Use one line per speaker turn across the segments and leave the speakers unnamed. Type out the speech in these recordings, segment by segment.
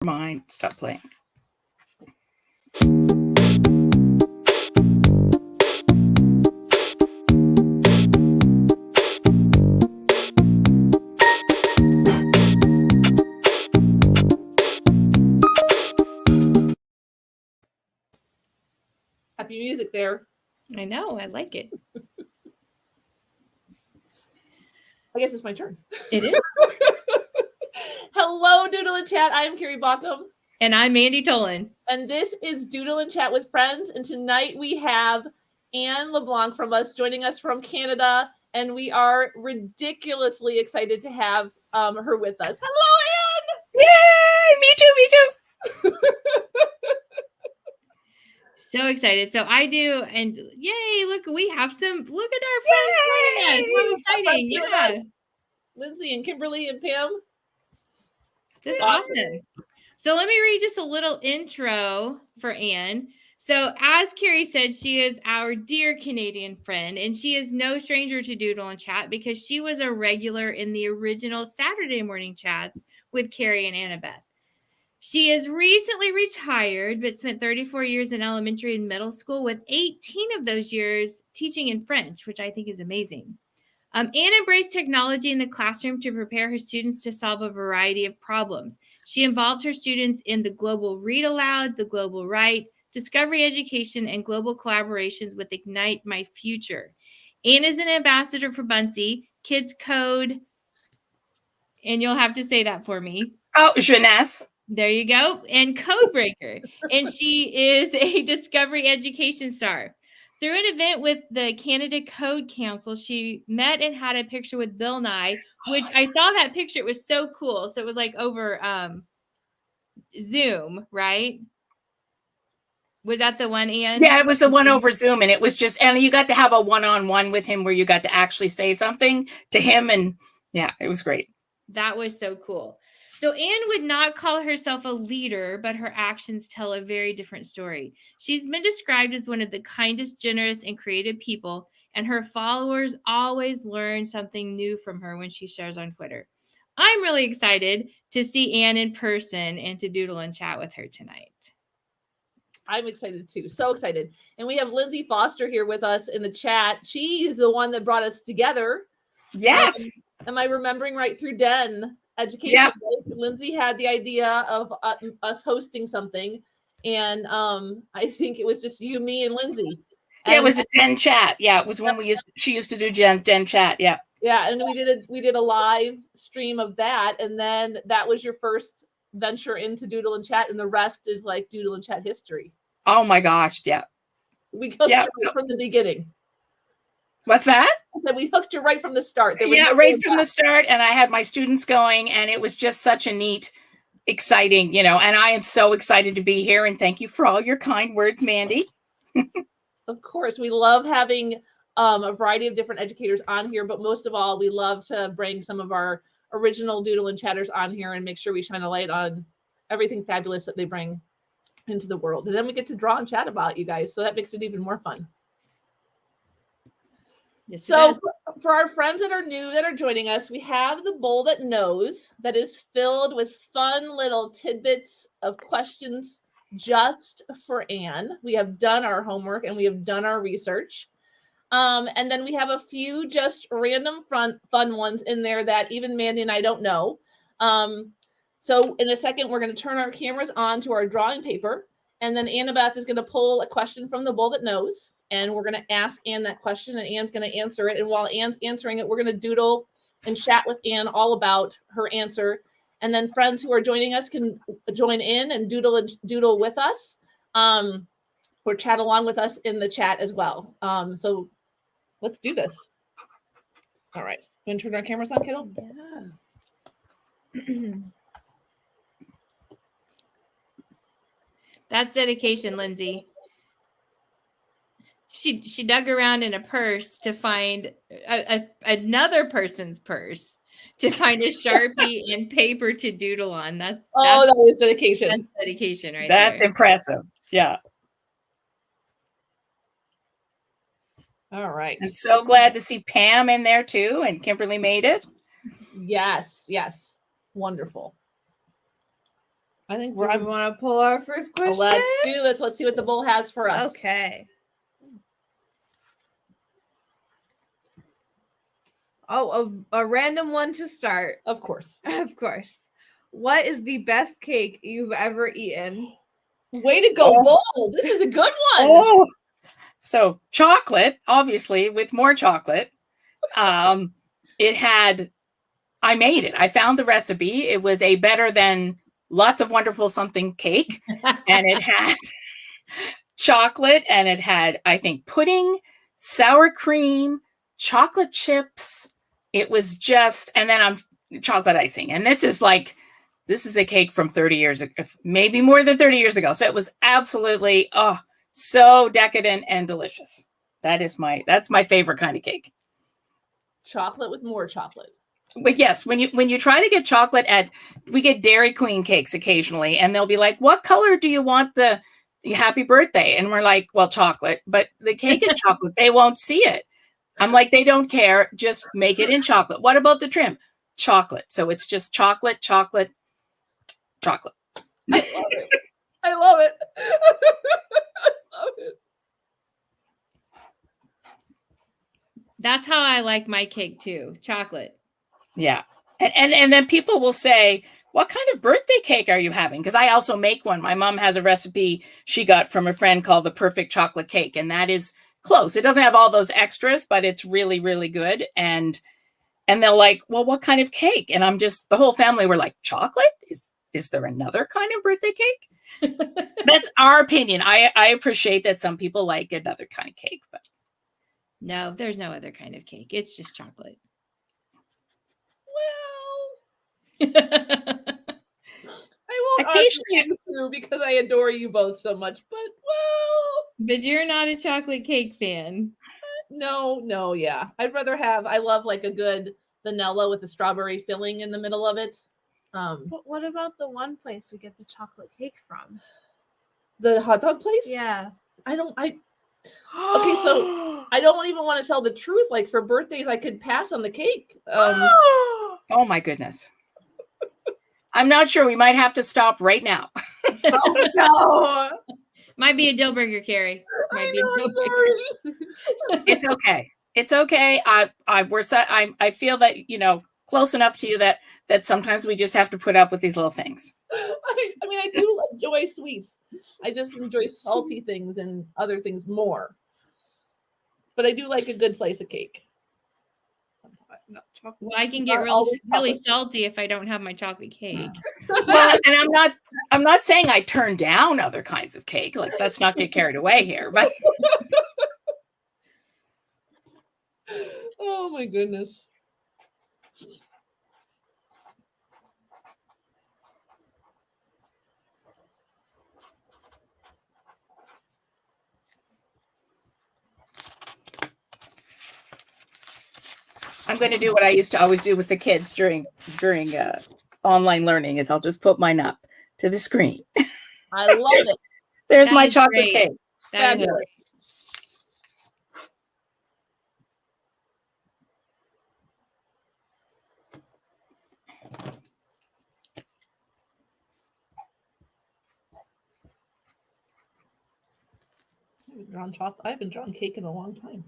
Mine. Stop playing.
Happy music there.
I know. I like it.
I guess it's my turn.
It is.
Hello, Doodle and Chat. I'm Carrie Baughcum.
And I'm Mandi Tolen.
And this is Doodle and Chat with Friends. And tonight we have Anne LeBlanc joining us from Canada. And we are ridiculously excited to have her with us. Hello, Anne!
Yay! Me too.
So excited. So I do. And yay, look, we have some. Look at our friends joining us. How exciting. Yeah.
Lindsay and Kimberly and Pam.
This is awesome. So let me read just a little intro for Anne. So as Carrie said, she is our dear Canadian friend, and she is no stranger to Doodle and Chat because she was a regular in the original Saturday morning chats with Carrie and Annabeth. She is recently retired, but spent 34 years in elementary and middle school, with 18 of those years teaching in French, which I think is amazing. Anne embraced technology in the classroom to prepare her students to solve a variety of problems. She involved her students in the Global Read Aloud, the Global Write, Discovery Education, and global collaborations with Ignite My Future. Anne is an ambassador for Bunsey, Kids Code, and you'll have to say that for me.
Oh, Jeunesse.
There you go. And Codebreaker. And she is a Discovery Education star. Through an event with the Canada Code Council, she met and had a picture with Bill Nye, which I saw that picture. It was so cool. So it was like over Zoom, right? Was that the one, Anne?
Yeah, it was the one over Zoom. And it was just, and you got to have a one-on-one with him where you got to actually say something to him. And yeah, it was great.
That was so cool. So Anne would not call herself a leader, but her actions tell a very different story. She's been described as one of the kindest, generous, and creative people, and her followers always learn something new from her when she shares on Twitter. I'm really excited to see Anne in person and to doodle and chat with her tonight.
I'm excited too. So excited. And we have Lindsay Foster here with us in the chat. She's the one that brought us together.
Yes.
Am I remembering right through Den Education?
Yep.
Lindsay had the idea of us hosting something. And I think it was just you, me, and Lindsay.
Yeah, it was a Den chat. Yeah, it was when she used to do Den chat. Yeah.
Yeah, and we did a live stream of that. And then that was your first venture into Doodle and Chat, and the rest is like Doodle and Chat history.
Oh my gosh, yeah.
We hooked you from the beginning.
What's that?
I said we hooked you right from the start.
Right from the start, and I had my students going, and it was just such a neat, exciting, and I am so excited to be here, and thank you for all your kind words, Mandi.
Of course, we love having a variety of different educators on here, but most of all, we love to bring some of our original Doodle and Chatters on here and make sure we shine a light on everything fabulous that they bring into the world. And then we get to draw and chat about you guys. So that makes it even more fun. Yes, so for our friends that are new, that are joining us, we have the bowl that knows, that is filled with fun little tidbits of questions just for Anne. We have done our homework and we have done our research. And then we have a few just random fun ones in there that even Mandi and I don't know. So in a second, we're going to turn our cameras on to our drawing paper. And then Annabeth is going to pull a question from the bowl that knows. And we're going to ask Anne that question, and Anne's going to answer it. And while Anne's answering it, we're going to doodle and chat with Anne all about her answer. And then friends who are joining us can join in and doodle with us, or chat along with us in the chat as well. So let's do this. All right. You want to turn our cameras on, kiddo?
Yeah. That's dedication, Lindsay. She dug around in a purse to find another person's purse to find a Sharpie and paper to doodle on. That
is dedication.
That's dedication right
That's
there.
Impressive. Yeah.
All right.
I'm so glad to see Pam in there too, and Kimberly made it.
Yes. Wonderful. I think
Do we
I'm.
want to pull our first question?
Let's do this. Let's see what the bowl has for us.
Okay. Oh, a random one to start.
Of course.
Of course. What is the best cake you've ever eaten?
Way to go, bowl. This is a good one.
Oh, so chocolate, obviously, with more chocolate. It had, I made it. I found the recipe. It was a better than lots of wonderful something cake. And it had chocolate and it had, I think, pudding, sour cream, chocolate chips. It was just, and then chocolate icing. And this is a cake from 30 years ago, maybe more than 30 years ago. So it was absolutely, so decadent and delicious. That's my favorite kind of cake.
Chocolate with more chocolate.
But yes, when you try to get chocolate we get Dairy Queen cakes occasionally, and they'll be like, "What color do you want the happy birthday?" And we're like, "Well, chocolate." But the cake is chocolate. They won't see it. I'm like, they don't care. Just make it in chocolate. What about the trim? Chocolate. So it's just chocolate, chocolate, chocolate.
I love it. I love it. I love it.
That's how I like my cake too. Chocolate.
Yeah. And then people will say, "What kind of birthday cake are you having?" Because I also make one. My mom has a recipe she got from a friend called the Perfect Chocolate Cake. And that is close. It doesn't have all those extras, but it's really, really good. And they're like, "Well, what kind of cake?" And the whole family were like, "Chocolate? Is there another kind of birthday cake?" That's our opinion. I appreciate that some people like another kind of cake, but
No, there's no other kind of cake. It's just chocolate.
Well, I won't occasionally too because I adore you both so much. But
But you're not a chocolate cake fan.
no, yeah. I love like a good vanilla with a strawberry filling in the middle of it.
But what about the one place we get the chocolate cake from?
The hot dog place?
Yeah.
Okay, so I don't even want to tell the truth. Like for birthdays, I could pass on the cake.
oh my goodness. I'm not sure. We might have to stop right now.
Oh no.
Might be a deal breaker, Carrie. Might be a deal breaker.
It's okay. It's okay. I feel that, close enough to you that sometimes we just have to put up with these little things.
I mean, I do enjoy sweets. I just enjoy salty things and other things more. But I do like a good slice of cake.
Well, I can get really salty if I don't have my chocolate cake.
Well, and I'm not saying I turn down other kinds of cake. Like, let's not get carried away here. But
oh my goodness.
I'm going to do what I used to always do with the kids during online learning is I'll just put mine up to the screen.
I love it.
There's my chocolate cake.
Fabulous. I haven't drawn cake in a long time.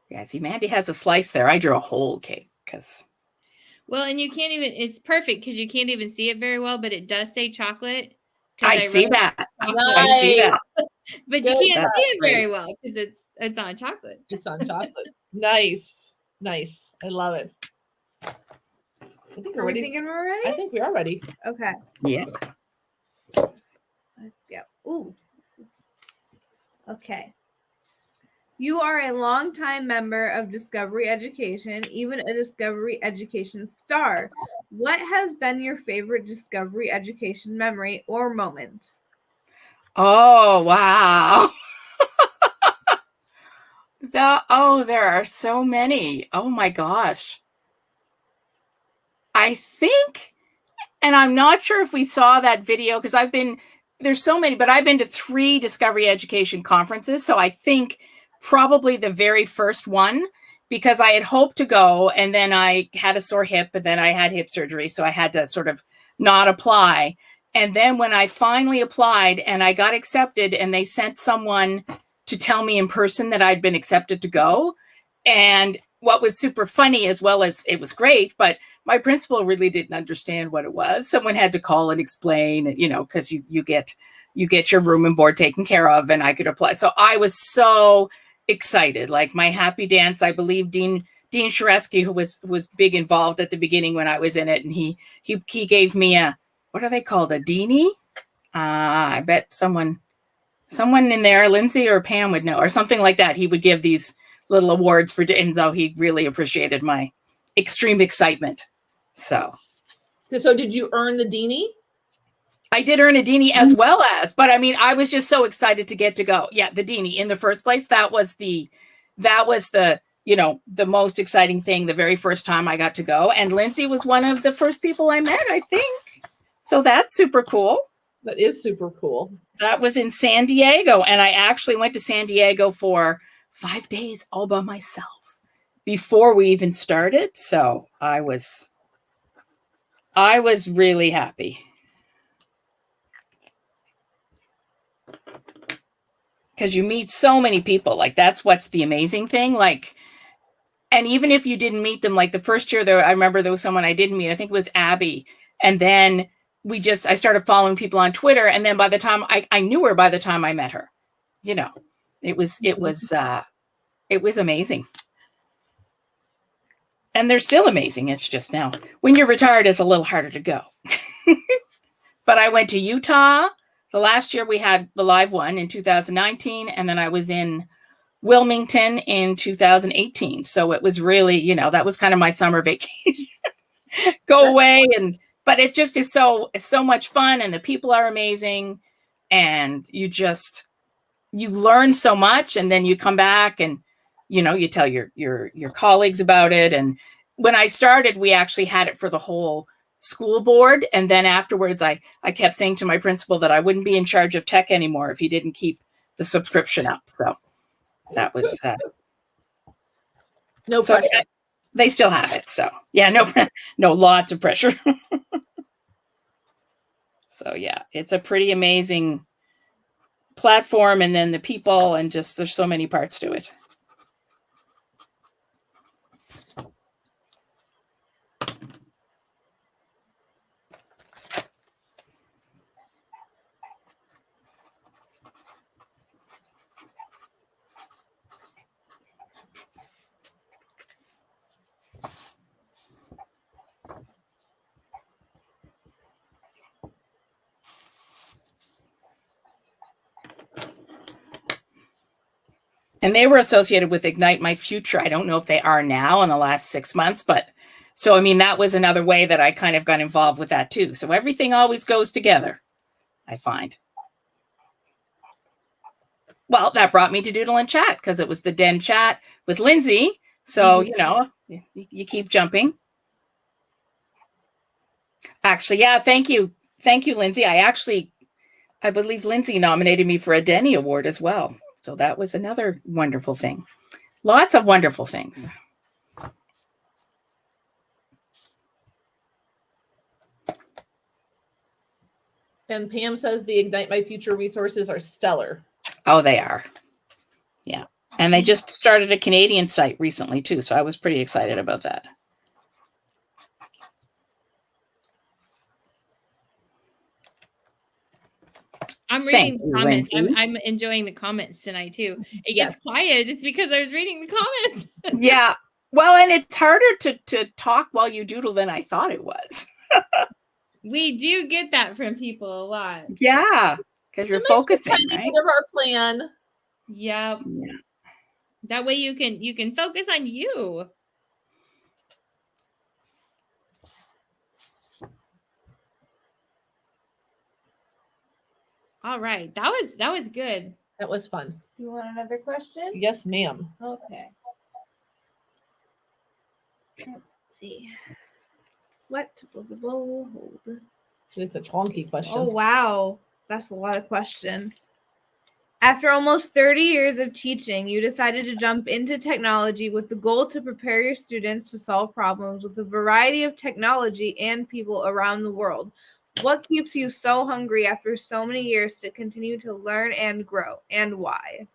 Yeah, see, Mandi has a slice there. I drew a whole cake because.
Well, and you can't even, it's perfect because you can't even see it very well, but it does say chocolate.
I see that.
Nice.
I see that.
But you can't see it very well because it's on chocolate.
It's on chocolate. Nice. I love it. I think
Are we thinking we're ready?
I think we are ready.
Okay.
Yeah.
Let's go. Ooh. Okay. You are a longtime member of Discovery Education, even a Discovery Education star. What has been your favorite Discovery Education memory or moment?
Oh, wow. There are so many. Oh my gosh. I think, and I'm not sure if we saw that video because there's so many, but I've been to 3 Discovery Education conferences. So I think probably the very first one because I had hoped to go, and then I had a sore hip, and then I had hip surgery, so I had to sort of not apply. And then when I finally applied and I got accepted, and they sent someone to tell me in person that I'd been accepted to go. And what was super funny, as well as it was great, but my principal really didn't understand what it was. Someone had to call and explain, you know, because you get your room and board taken care of, and I could apply. So I was so excited, like my happy dance. I believe Dean Sharesky, who was big involved at the beginning when I was in it, and he gave me a, what are they called, a Deanie? I bet someone in there, Lindsay or Pam would know, or something like that. He would give these little awards for, and so he really appreciated my extreme excitement. So
did you earn the Deanie?
I did earn a Deanie as well as, but I mean, I was just so excited to get to go. Yeah, the Deanie in the first place. That was the, you know, the most exciting thing the very first time I got to go. And Lindsay was one of the first people I met, I think. So that's super cool.
That is super cool.
That was in San Diego. And I actually went to San Diego for 5 days all by myself before we even started. So I was really happy. Because you meet so many people. Like, that's what's the amazing thing. Like, and even if you didn't meet them, like the first year there, I remember there was someone I didn't meet. I think it was Abby. And then I started following people on Twitter. And then by the time I knew her by the time I met her, you know, it was amazing. And they're still amazing. It's just now when you're retired, it's a little harder to go. But I went to Utah. The last year we had the live one in 2019. And then I was in Wilmington in 2018. So it was really, you know, that was kind of my summer vacation. Go away. But it just is it's so much fun, and the people are amazing, and you learn so much, and then you come back and, you know, you tell your colleagues about it. And when I started, we actually had it for the whole school board. And then afterwards, I kept saying to my principal that I wouldn't be in charge of tech anymore if he didn't keep the subscription up. So that was
no pressure.
So they still have it. So yeah, no, lots of pressure. So yeah, it's a pretty amazing platform, and then the people, and just there's so many parts to it. And they were associated with Ignite My Future. I don't know if they are now in the last 6 months, but so, I mean, that was another way that I kind of got involved with that too. So everything always goes together, I find. Well, that brought me to Doodle and Chat, because it was the Den Chat with Lindsay. So, you know, you keep jumping. Actually, yeah, thank you. Thank you, Lindsay. I believe Lindsay nominated me for a Denny Award as well. So that was another wonderful thing. Lots of wonderful things.
And Pam says the Ignite My Future resources are stellar.
Oh, they are. Yeah. And they just started a Canadian site recently too. So I was pretty excited about that.
I'm reading the comments. I'm enjoying the comments tonight too. It gets quiet just because I was reading the comments.
Yeah. Well, and it's harder to talk while you doodle than I thought it was.
We do get that from people a lot.
Yeah. Because you're focusing, right?
Of our plan.
Yep. Yeah. That way you can focus on you. All right. That was good.
That was fun.
You want another question?
Yes, ma'am.
Okay. Let's see. What will the bowl hold?
It's a chonky question.
Oh, wow. That's a lot of question. After almost 30 years of teaching, you decided to jump into technology with the goal to prepare your students to solve problems with a variety of technology and people around the world. What keeps you so hungry after so many years to continue to learn and grow, and why?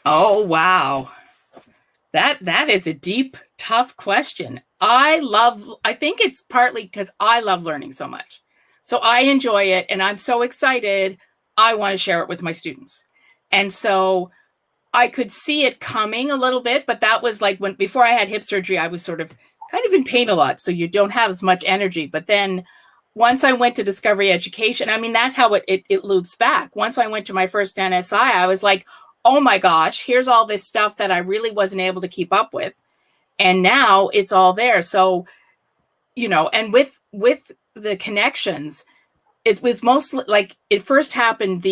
Oh, wow. That is a deep, tough question. I think it's partly because I love learning so much. So I enjoy it and I'm so excited. I want to share it with my students. And so I could see it coming a little bit, but that was like before I had hip surgery, I was sort of kind of in pain a lot. So you don't have as much energy. But then once I went to Discovery Education, I mean, that's how it loops back. Once I went to my first NSI, I was like, oh my gosh, here's all this stuff that I really wasn't able to keep up with. And now it's all there. So, and with the connections, it was mostly like it first happened.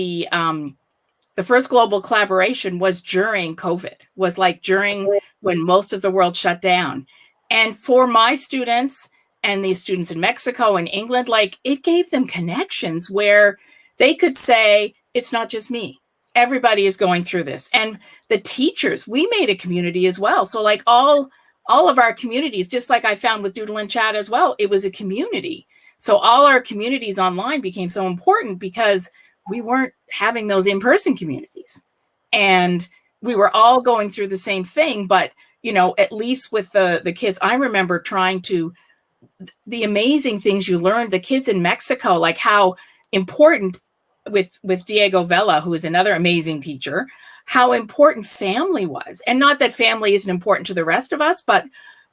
The first global collaboration was during COVID, was like during when most of the world shut down. And for my students and the students in Mexico and England, like it gave them connections where they could say, it's not just me. Everybody is going through this. And the teachers, we made a community as well. So like all of our communities, just like I found with Doodle and Chat as well, it was a community. So all our communities online became so important because we weren't having those in-person communities. And we were all going through the same thing. But, at least with the kids, I remember the amazing things you learned, the kids in Mexico, like how important with Diego Vela, who is another amazing teacher, how important family was. And not that family isn't important to the rest of us, but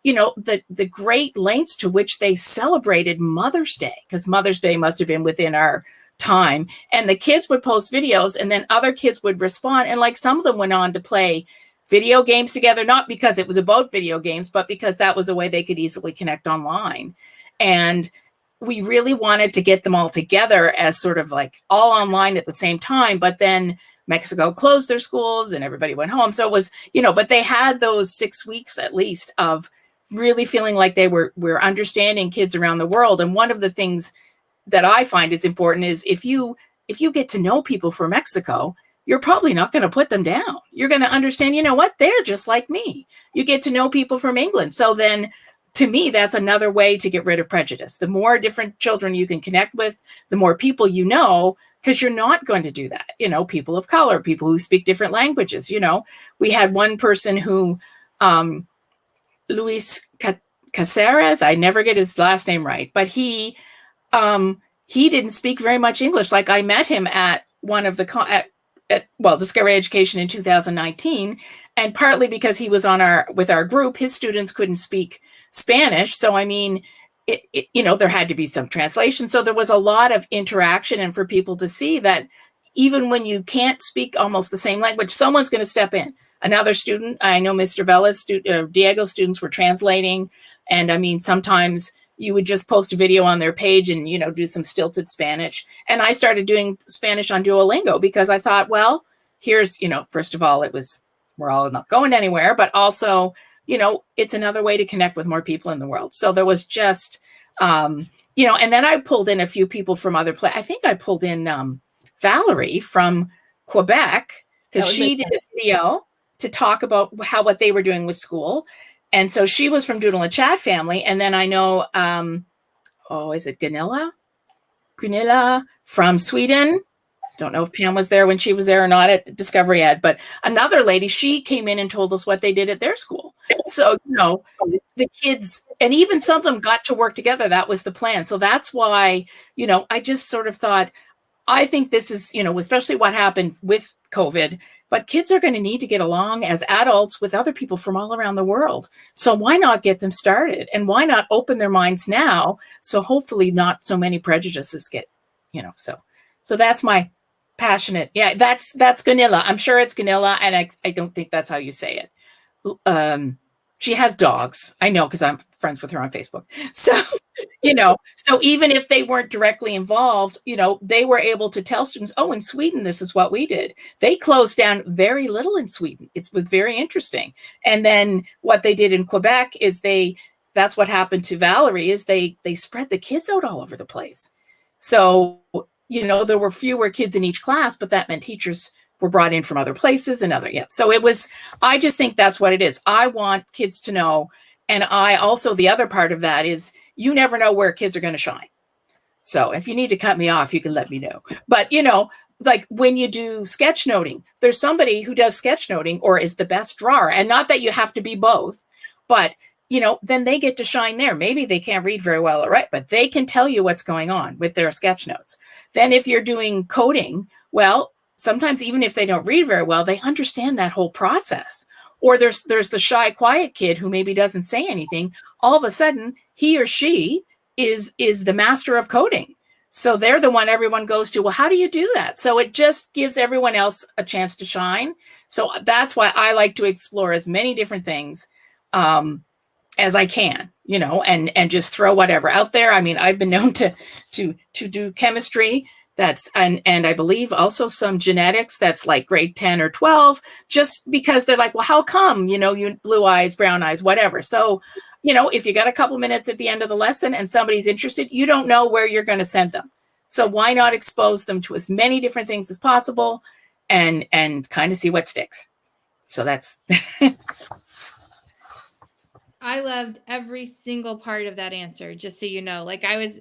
the great lengths to which they celebrated Mother's Day, because Mother's Day must have been within our time. And the kids would post videos and then other kids would respond. And like some of them went on to play video games together, not because it was about video games, but because that was a way they could easily connect online. And we really wanted to get them all together as sort of like all online at the same time. But then Mexico closed their schools and everybody went home. So it was, but they had those 6 weeks at least of really feeling like we're understanding kids around the world. And one of the things that I find is important is if you get to know people from Mexico, you're probably not going to put them down. You're going to understand, they're just like me. You get to know people from England. So then to me, that's another way to get rid of prejudice. The more different children you can connect with, the more people because you're not going to do that. People of color, people who speak different languages. We had one person who, Luis Caceres, I never get his last name right, but he didn't speak very much English. Like I met him at one of the Discovery Education in 2019, and partly because he was with our group, his students couldn't speak Spanish. So I mean, there had to be some translation. So there was a lot of interaction, and for people to see that even when you can't speak almost the same language, someone's going to step in. Another student, I know Mr. Vela's Diego's students were translating, and I mean sometimes you would just post a video on their page and, do some stilted Spanish. And I started doing Spanish on Duolingo because I thought, well, here's, first of all, we're all not going anywhere, but also, it's another way to connect with more people in the world. So there was just, and then I pulled in a few people from other places. I think I pulled in Valerie from Quebec because she did a video to talk about what they were doing with school. And so she was from Doodle and Chat family. And then I know, is it Gunilla? Gunilla from Sweden. Don't know if Pam was there when she was there or not at Discovery Ed, but another lady, she came in and told us what they did at their school. So, the kids, and even some of them got to work together. That was the plan. So that's why, I just sort of thought, I think this is, especially what happened with COVID, but kids are going to need to get along as adults with other people from all around the world. So why not get them started? And why not open their minds now? So hopefully not so many prejudices get, so that's my passionate. Yeah, that's Gunilla. I'm sure it's Gunilla. And I don't think that's how you say it. She has dogs. I know, because I'm friends with her on Facebook. So, so even if they weren't directly involved, they were able to tell students, oh, in Sweden, this is what we did. They closed down very little in Sweden. It was very interesting. And then what they did in Quebec is that's what happened to Valerie, is they spread the kids out all over the place. So, there were fewer kids in each class, but that meant teachers were brought in from other places and so it was, I just think that's what it is. I want kids to know. And I also, the other part of that is you never know where kids are going to shine. So if you need to cut me off, you can let me know. But, you know, like when you do sketchnoting, there's somebody who does sketchnoting or is the best drawer. And not that you have to be both, but, you know, then they get to shine there. Maybe they can't read very well or write, but they can tell you what's going on with their sketch notes. Then if you're doing coding, well, sometimes even if they don't read very well, they understand that whole process. Or there's the shy, quiet kid who maybe doesn't say anything. All of a sudden, he or she is the master of coding. So they're the one everyone goes to. Well, how do you do that? So it just gives everyone else a chance to shine. So that's why I like to explore as many different things as I can, you know, and just throw whatever out there. I mean, I've been known to do chemistry. And I believe also some genetics that's like grade 10 or 12, just because they're like, well, how come, you know, you blue eyes, brown eyes, whatever. So, you know, if you got a couple minutes at the end of the lesson and somebody's interested, you don't know where you're going to send them. So why not expose them to as many different things as possible and kind of see what sticks. So that's.
I loved every single part of that answer, just so you know. Like I was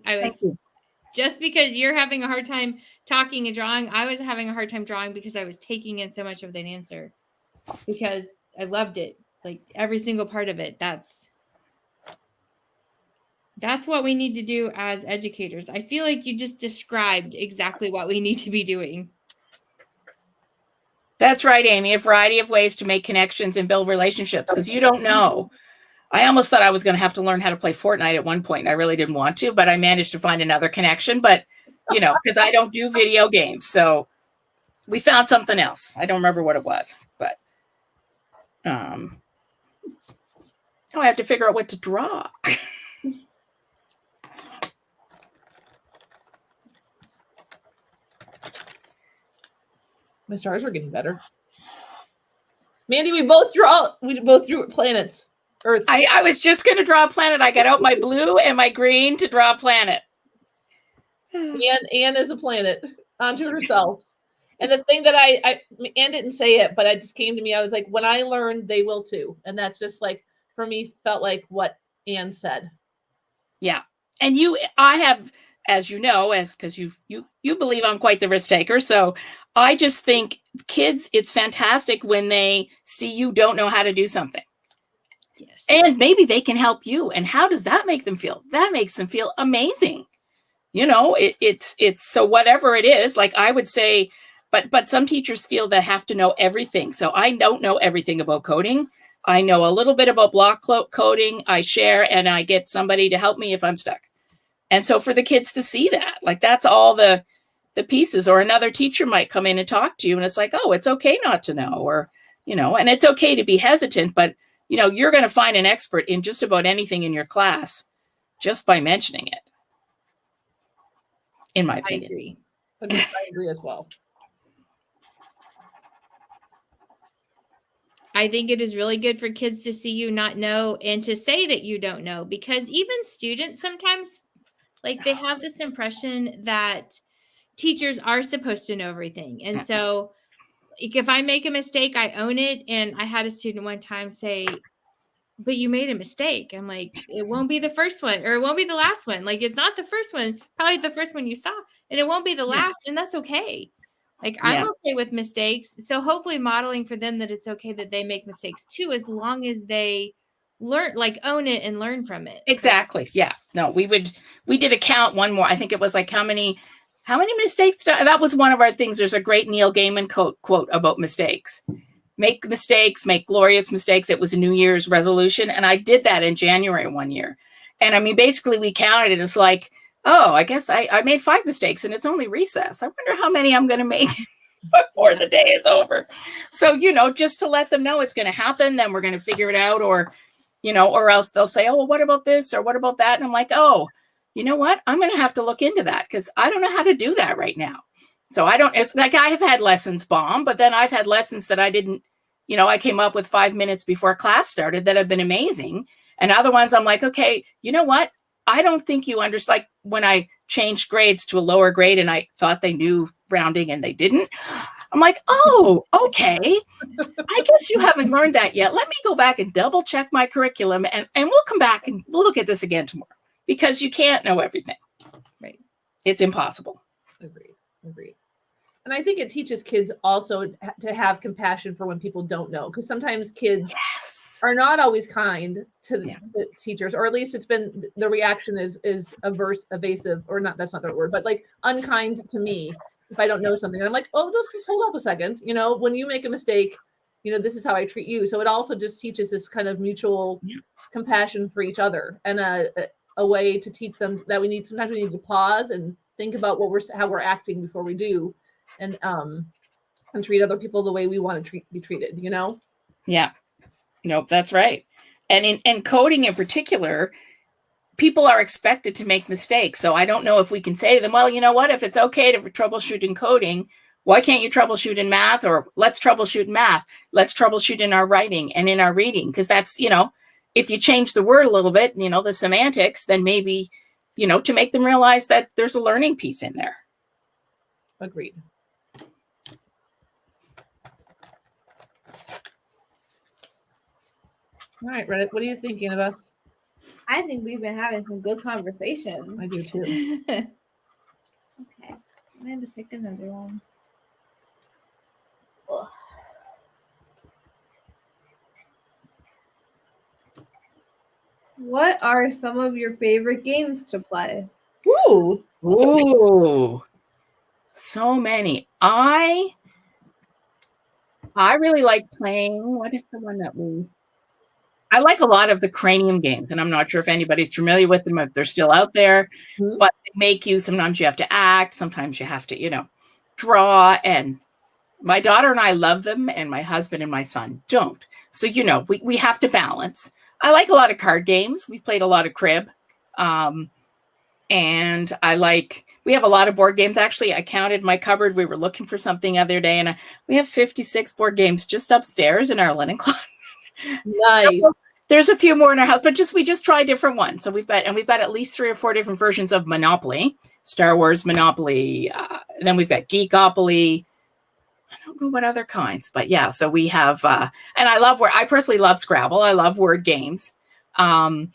just because you're having a hard time talking and drawing, I was having a hard time drawing because I was taking in so much of that answer because I loved it. Like every single part of it. That's what we need to do as educators. I feel like you just described exactly what we need to be doing.
That's right, Amy. A variety of ways to make connections and build relationships because you don't know. I almost thought I was going to have to learn how to play Fortnite at one point. I really didn't want to, but I managed to find another connection. But, you know, because I don't do video games. So we found something else. I don't remember what it was, but now I have to figure out what to draw.
My stars are getting better. Mandi, we both drew planets. Earth.
I was just going to draw a planet. I got out my blue and my green to draw a planet.
Anne is a planet onto herself. And the thing that Anne didn't say it, but it just came to me. I was like, when I learn, they will too. And that's just like, for me, felt like what Anne said.
Yeah. And I have, as you know, because you believe I'm quite the risk taker. So I just think kids, it's fantastic when they see you don't know how to do something.
Yes.
And maybe they can help you. And how does that make them feel? That makes them feel amazing. You know, it's so whatever it is, like I would say, but some teachers feel they have to know everything. So I don't know everything about coding. I know a little bit about block coding. I share and I get somebody to help me if I'm stuck. And so for the kids to see that, like that's all the pieces. Or another teacher might come in and talk to you and it's like, oh, it's okay not to know, or, you know, and it's okay to be hesitant, but you know, you're going to find an expert in just about anything in your class just by mentioning it. In my opinion.
I agree as well.
I think it is really good for kids to see you not know and to say that you don't know, because even students sometimes, like, they have this impression that teachers are supposed to know everything. And so if I make a mistake, I own it. And I had a student one time say, but you made a mistake. I'm like, it won't be the first one, or it won't be the last one. Like, it's not the first one, probably the first one you saw, and it won't be the last. And that's okay. Like, I'm okay with mistakes. So hopefully modeling for them that it's okay that they make mistakes too, as long as they learn, like, own it and learn from it.
Exactly. Yeah. No, we did a count one more. I think it was like, how many mistakes did that was one of our things. There's a great Neil Gaiman quote about mistakes. Make mistakes, make glorious mistakes. It was a New Year's resolution. And I did that in January one year. And I mean, basically we counted it. It's like, oh, I guess I made 5 mistakes and it's only recess. I wonder how many I'm going to make before the day is over. So, you know, just to let them know it's going to happen, then we're going to figure it out, or, you know, or else they'll say, oh, well, what about this? Or what about that? And I'm like, oh, you know what? I'm going to have to look into that because I don't know how to do that right now. So it's like I have had lessons bomb, but then I've had lessons that I didn't, you know, I came up with 5 minutes before class started that have been amazing. And other ones I'm like, okay, you know what? I don't think you understand. Like when I changed grades to a lower grade and I thought they knew rounding and they didn't. I'm like, oh, okay. I guess you haven't learned that yet. Let me go back and double check my curriculum, and we'll come back and we'll look at this again tomorrow, because you can't know everything.
Right.
It's impossible.
Agreed. And I think it teaches kids also to have compassion for when people don't know, because sometimes kids are not always kind to the teachers, or at least it's been the reaction is evasive, or not. That's not the word, but like unkind to me if I don't know something. And I'm like, oh, just hold up a second. You know, when you make a mistake, you know, this is how I treat you. So it also just teaches this kind of mutual compassion for each other, and a way to teach them that sometimes we need to pause and think about how we're acting before we do, and treat other people the way we want to be treated, you know?
Yeah. Nope, that's right. And in coding in particular, people are expected to make mistakes. So I don't know if we can say to them, well, you know what, if it's okay to troubleshoot in coding, why can't you troubleshoot in math? Or let's troubleshoot in math. Let's troubleshoot in our writing and in our reading. Because that's, you know, if you change the word a little bit, you know, the semantics, then maybe, you know, to make them realize that there's a learning piece in there.
Agreed. All right, Reddit, what are you thinking about?
I think we've been having some good conversations.
I do too.
Okay. I'm going to pick another one. Ugh. What are some of your favorite games to play?
Ooh.
Ooh. So many. I really like playing. What is the one that I like a lot of the cranium games, and I'm not sure if anybody's familiar with them, if they're still out there, but they make you, sometimes you have to act, sometimes you have to, you know, draw, and my daughter and I love them, and my husband and my son don't. So, you know, we have to balance. I like a lot of card games. We've played a lot of crib. And we have a lot of board games. Actually, I counted my cupboard. We were looking for something the other day, and we have 56 board games just upstairs in our linen closet.
Nice.
There's a few more in our house, but we just try different ones. So we've got at least 3 or 4 different versions of Monopoly, Star Wars Monopoly. Then we've got Geekopoly. I don't know what other kinds, but yeah. So we have, and I personally love Scrabble. I love word games. And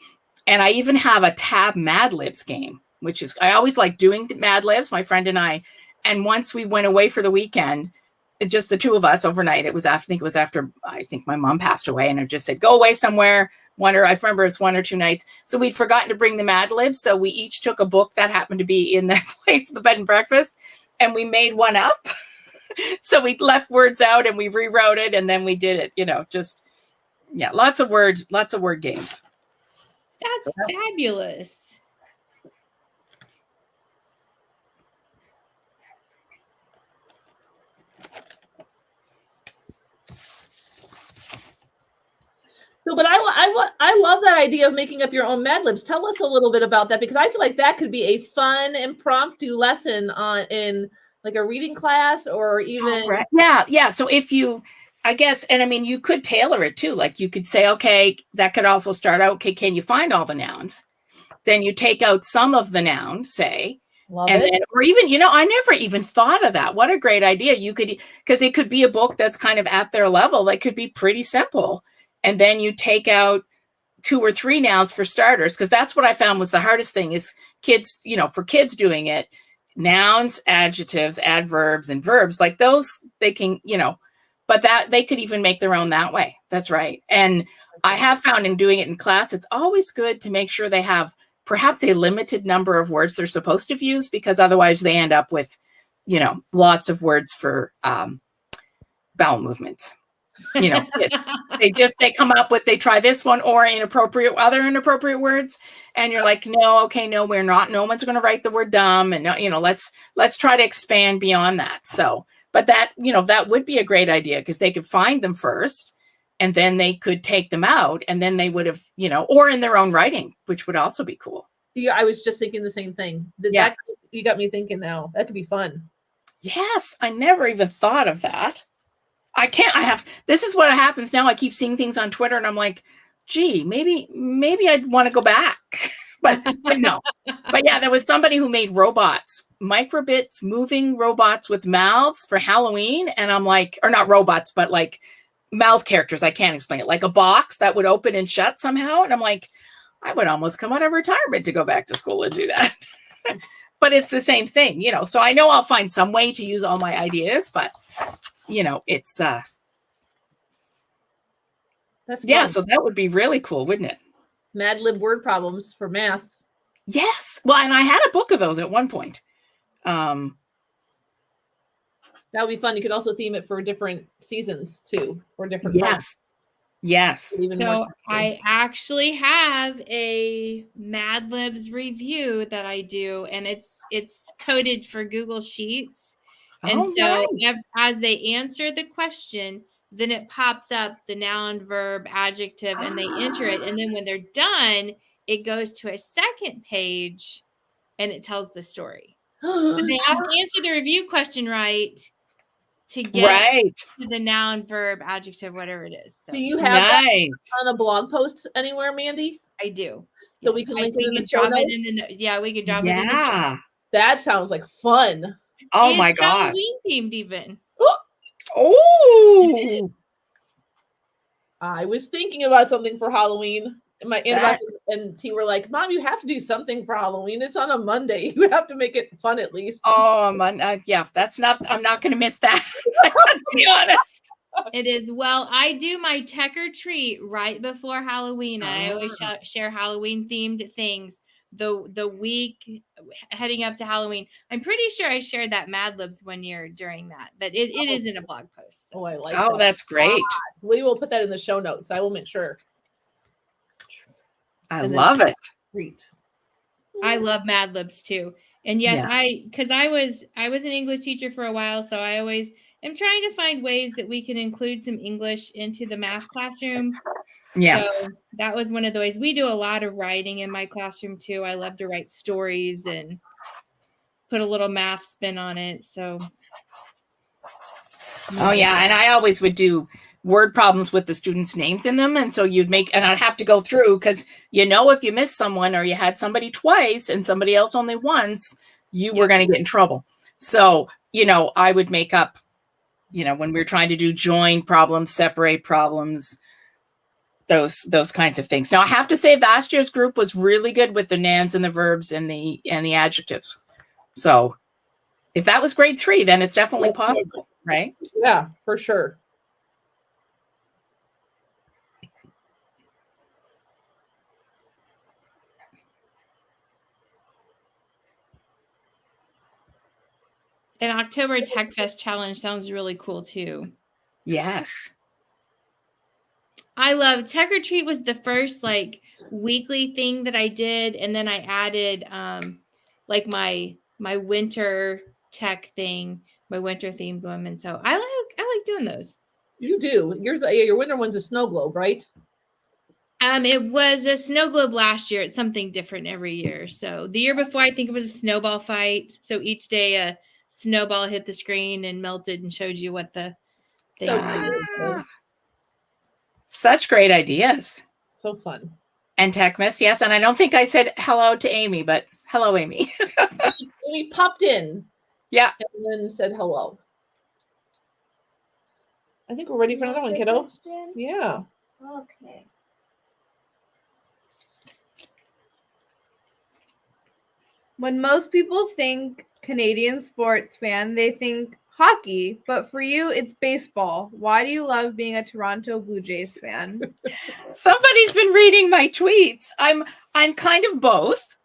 I even have a tab Mad Libs game, which is, I always like doing Mad Libs, my friend and I. And once we went away for the weekend, just the two of us overnight. I think my mom passed away, and I just said, go away somewhere. I remember it's 1 or 2 nights. So we'd forgotten to bring the Mad Libs. So we each took a book that happened to be in that place, the bed and breakfast, and we made one up. So we left words out and we rewrote it, and then we did it, you know, lots of word games.
That's fabulous.
So, but I love that idea of making up your own Mad Libs. Tell us a little bit about that, because I feel like that could be a fun impromptu lesson in like a reading class, or even
yeah. So if you, I guess, and I mean, you could tailor it too. Like you could say, okay, that could also start out, okay, can you find all the nouns? Then you take out some of the nouns, say, then, or even, you know, I never even thought of that. What a great idea. You could, because it could be a book that's kind of at their level. That could be pretty simple. And then you take out 2 or 3 nouns for starters, because that's what I found was the hardest thing is kids, you know, for kids doing it, nouns, adjectives, adverbs, and verbs, like those, they can, you know, but that they could even make their own that way. That's right. And I have found in doing it in class, it's always good to make sure they have perhaps a limited number of words they're supposed to use, because otherwise they end up with, you know, lots of words for bowel movements. You know, they come up with, they try this one or other inappropriate words, and you're like, no, we're not. No one's going to write the word dumb, and no, you know, let's try to expand beyond that. So, but that, you know, that would be a great idea, because they could find them first, and then they could take them out, and then they would have, you know, or in their own writing, which would also be cool.
Yeah, I was just thinking the same thing. You got me thinking now. That could be fun. Yes,
I never even thought of that. This is what happens now. I keep seeing things on Twitter and I'm like, gee, maybe I'd want to go back. but no. But yeah, there was somebody who made robots microbits moving robots with mouths for Halloween. And I'm like, or not robots, but like mouth characters. I can't explain it. Like a box that would open and shut somehow. And I'm like, I would almost come out of retirement to go back to school and do that. But it's the same thing, you know. So I know I'll find some way to use all my ideas, but you know, it's
That's
yeah,
fun.
so that would be really cool, wouldn't it?
Mad Lib word problems for math.
Yes. Well, and I had a book of those at one point.
That would be fun. You could also theme it for different seasons too, or different months.
Yes.
Even
So
more
I actually have a Mad Libs review that I do, and it's coded for Google Sheets. And
Oh,
so
nice.
as they answer the question, then it pops up the noun, verb, adjective, and they enter it. And then when they're done, it goes to a second page and it tells the story. But they have to answer the review question right to get
Right.
to the noun, verb, adjective, whatever it is. So
Do you have that
Nice.
on a blog post anywhere, Mandy?
I do.
So we can link it in the show notes?
Yeah, we can drop it in the show.
Yeah.
That sounds like fun.
Oh
It's
my God.
Halloween themed even.
Oh.
I was thinking about something for Halloween. And my
That-
and T were like, Mom, you have to do something for Halloween. It's on a Monday. You have to make it fun at least.
Oh, yeah, I'm not going to miss that. I gotta be honest.
It is. Well, I do my tech or treat right before Halloween. I always share Halloween themed things the week heading up to Halloween. I'm pretty sure I shared that Mad Libs one year during that, but it is in a blog post. So.
Oh, I like
Oh,
that.
that's great.
We will put that in the show notes. I will make sure.
I
And then-
love it.
Treat.
I love Mad Libs too. And yes,
Yeah.
because I was an English teacher for a while, so I always am trying to find ways that we can include some English into the math classroom.
Yes.
So that was one of the ways. We do a lot of writing in my classroom too. I love to write stories and put a little math spin on it. So
Oh yeah, and I always would do word problems with the students' names in them, and so and I'd have to go through because if you missed someone or you had somebody twice and somebody else only once, you were going to get in trouble. So I would make up, when we were trying to do join problems, separate problems, those kinds of things. Now I have to say last year's group was really good with the nouns and the verbs and the adjectives. So if that was grade 3, then it's definitely possible, right?
Yeah, for sure.
an October Tech Fest challenge sounds really cool too.
Yes.
I love Tech or Treat was the first weekly thing that I did, and then I added my winter tech thing, my winter themed one, and so I like doing those.
You do. Your winter one's a snow globe, right?
It was a snow globe last year. It's something different every year. So the year before, I think it was a snowball fight. So each day a snowball hit the screen and melted and showed you what the thing was.
Such great ideas.
So fun.
And Tech Miss, yes. And I don't think I said hello to Amy, but hello, Amy.
We popped in.
Yeah.
And then said hello. I think we're ready for another one, kiddo.
Question?
Yeah.
Okay. When most people think Canadian sports fan, they think hockey, but for you, it's baseball. Why do you love being a Toronto Blue Jays fan?
Somebody's been reading my tweets. I'm kind of both.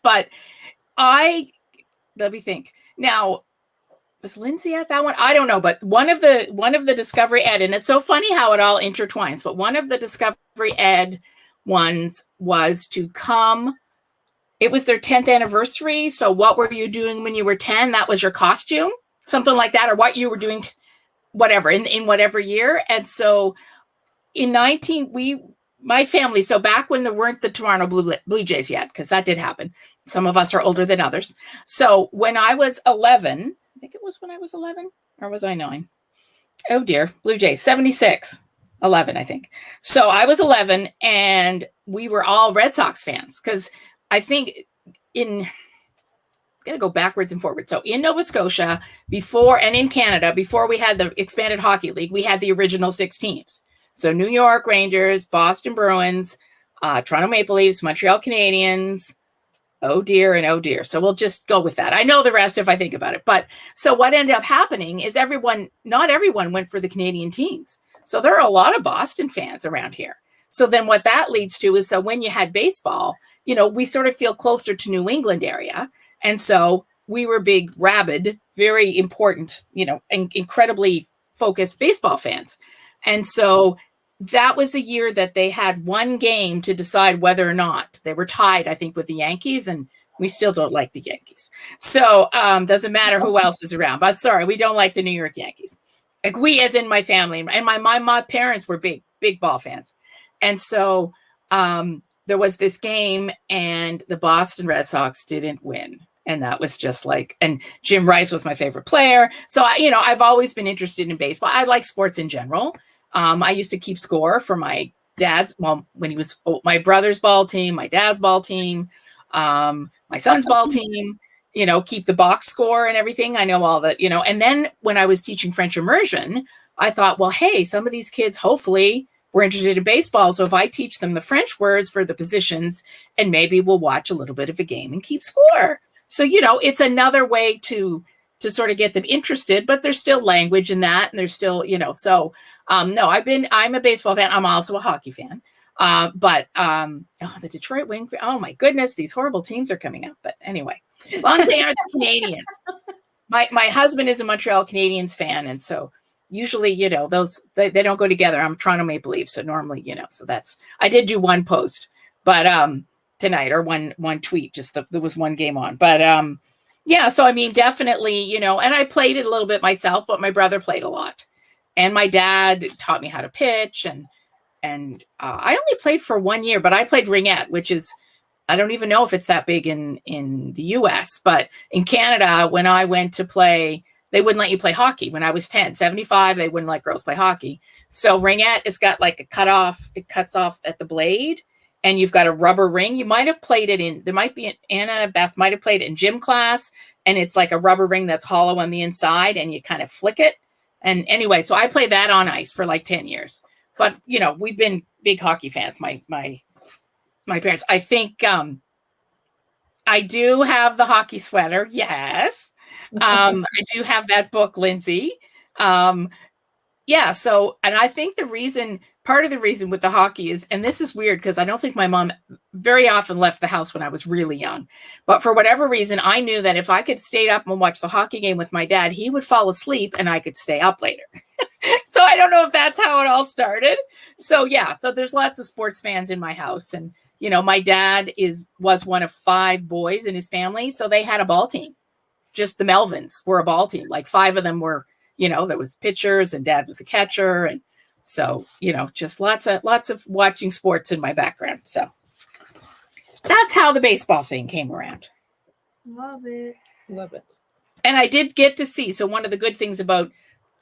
But let me think. Now, was Lindsay at that one? I don't know, but one of the Discovery Ed, and it's so funny how it all intertwines, but one of the Discovery Ed ones was to come. It was their 10th anniversary. So what were you doing when you were 10? That was your costume, something like that, or what you were doing, whatever, in whatever year. And so in my family, so back when there weren't the Toronto Blue Jays yet, because that did happen. Some of us are older than others. So when I was 11, I think it was when I was 11, or was I 9? Oh dear, Blue Jays, 76, 11, I think. So I was 11 and we were all Red Sox fans because I think going to go backwards and forward. So in Nova Scotia before, and in Canada, before we had the expanded hockey league, we had the original 6 teams. So New York Rangers, Boston Bruins, Toronto Maple Leafs, Montreal Canadiens, oh dear and oh dear. So we'll just go with that. I know the rest if I think about it. But so what ended up happening is not everyone went for the Canadian teams. So there are a lot of Boston fans around here. So then what that leads to is, so when you had baseball, we sort of feel closer to New England area. And so we were big, rabid, very important, and incredibly focused baseball fans. And so that was the year that they had one game to decide whether or not. They were tied, I think, with the Yankees, and we still don't like the Yankees. So doesn't matter who else is around. But sorry, we don't like the New York Yankees. Like we, as in my family, and my parents were big ball fans. And so there was this game, and the Boston Red Sox didn't win. And that was just like, and Jim Rice was my favorite player. So, I've always been interested in baseball. I like sports in general. I used to keep score for my dad's, when he was my brother's ball team, my dad's ball team, my son's ball team, keep the box score and everything. I know all that, and then when I was teaching French immersion, I thought, well, hey, some of these kids, hopefully were interested in baseball. So if I teach them the French words for the positions, and maybe we'll watch a little bit of a game and keep score. So, it's another way to sort of get them interested, but there's still language in that. And there's still, so no, I'm a baseball fan. I'm also a hockey fan. But the Detroit Wing, oh my goodness, these horrible teams are coming out. But anyway, as long as they aren't the Canadians. My husband is a Montreal Canadiens fan. And so usually, those, they don't go together. I'm Toronto Maple Leafs. So normally, so I did do one post, but tonight, or one tweet, just there was one game on. But yeah, so I mean, definitely, and I played it a little bit myself, but my brother played a lot. And my dad taught me how to pitch, and I only played for 1 year, but I played ringette, which is, I don't even know if it's that big in the US, but in Canada, when I went to play, they wouldn't let you play hockey. When I was 75, they wouldn't let girls play hockey. So ringette has got like a cutoff, it cuts off at the blade, and you've got a rubber ring. You might have played it there might be Anna Beth might have played it in gym class, and it's like a rubber ring that's hollow on the inside, and you kind of flick it. And anyway, so I played that on ice for like 10 years. But, we've been big hockey fans, my parents. I think I do have the hockey sweater. Yes. I do have that book, Lindsay. Yeah. So, and I think part of the reason with the hockey is, and this is weird because I don't think my mom very often left the house when I was really young, but for whatever reason, I knew that if I could stay up and watch the hockey game with my dad, he would fall asleep and I could stay up later. So I don't know if that's how it all started. So yeah, so there's lots of sports fans in my house, and my dad was one of 5 boys in his family, so they had a ball team. Just the Melvins were a ball team. Like 5 of them were, there was pitchers, and dad was the catcher, and so just lots of watching sports in my background. So that's how the baseball thing came around.
Love it.
And I did get to see. So one of the good things about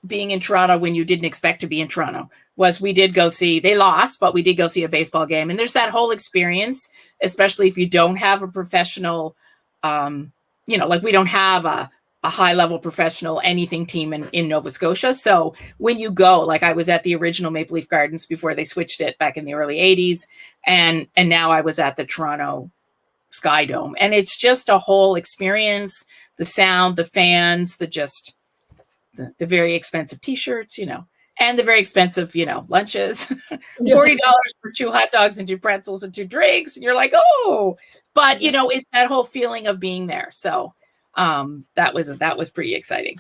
being in Toronto when you didn't expect to be in Toronto was we did go see, they lost, but we did go see a baseball game. And there's that whole experience, especially if you don't have a professional, like we don't have a high level professional anything team in Nova Scotia. So when you go, like I was at the original Maple Leaf Gardens before they switched it back in the early 80s. And now I was at the Toronto Sky Dome, and it's just a whole experience, the sound, the fans, the very expensive t-shirts, and the very expensive, lunches, $40 for 2 hot dogs and 2 pretzels and 2 drinks. And you're like, oh, but it's that whole feeling of being there. So that was pretty exciting.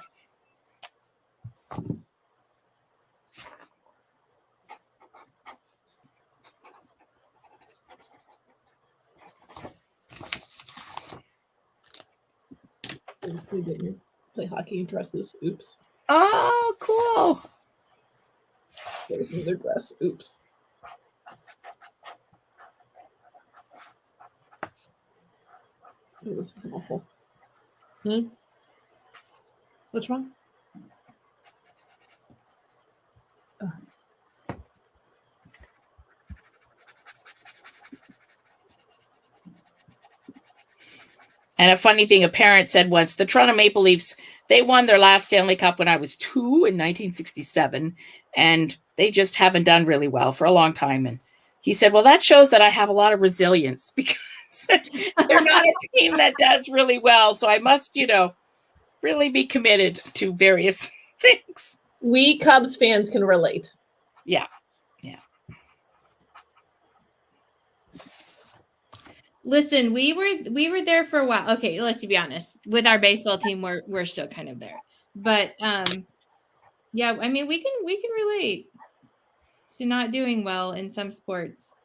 We didn't play hockey in dresses. Oops.
Oh, cool.
Their dress. Oops. Oh, this is awful. What's wrong?
And a funny thing, a parent said once, the Toronto Maple Leafs, they won their last Stanley Cup when I was 2 in 1967, and they just haven't done really well for a long time. And he said, well, that shows that I have a lot of resilience because they're not a team that does really well. So I must, really be committed to various things.
We Cubs fans can relate.
Yeah.
Listen, we were there for a while. Okay, let's be honest. With our baseball team, we're still kind of there. But yeah, I mean, we can relate to not doing well in some sports.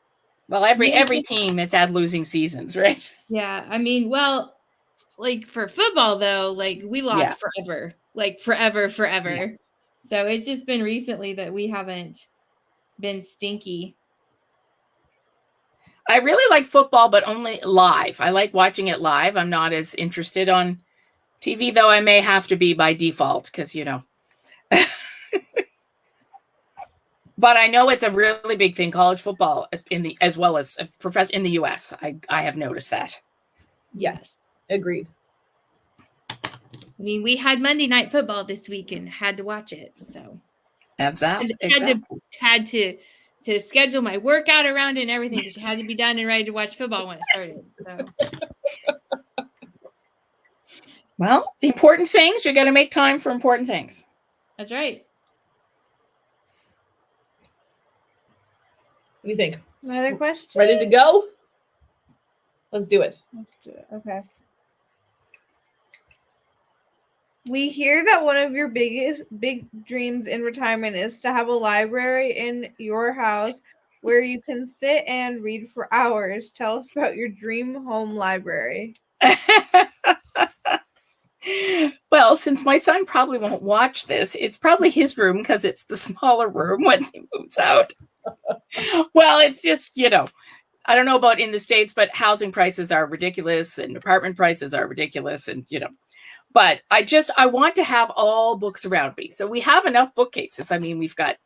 Well, every team has had losing seasons, right?
Yeah, I mean, well, like for football though, like we lost forever, like forever. Yeah. So it's just been recently that we haven't been stinky.
I really like football, but only live. I like watching it live. I'm not as interested on TV, though I may have to be by default because, But I know it's a really big thing, college football, as well as in the U.S. I have noticed that.
Yes, agreed.
I mean, we had Monday Night Football this week and had to watch it. So
exactly.
Had to schedule my workout around it and everything because it had to be done and ready to watch football when it started. So.
Well, important things, you got to make time for important things.
That's right.
What do you think?
Another question?
Ready to go? Let's do it.
Okay. We hear that one of your big dreams in retirement is to have a library in your house where you can sit and read for hours. Tell us about your dream home library.
Well, since my son probably won't watch this, it's probably his room because it's the smaller room once he moves out. Well, it's just, I don't know about in the States, but housing prices are ridiculous and apartment prices are ridiculous. And, but I want to have all books around me. So we have enough bookcases. I mean, we've got,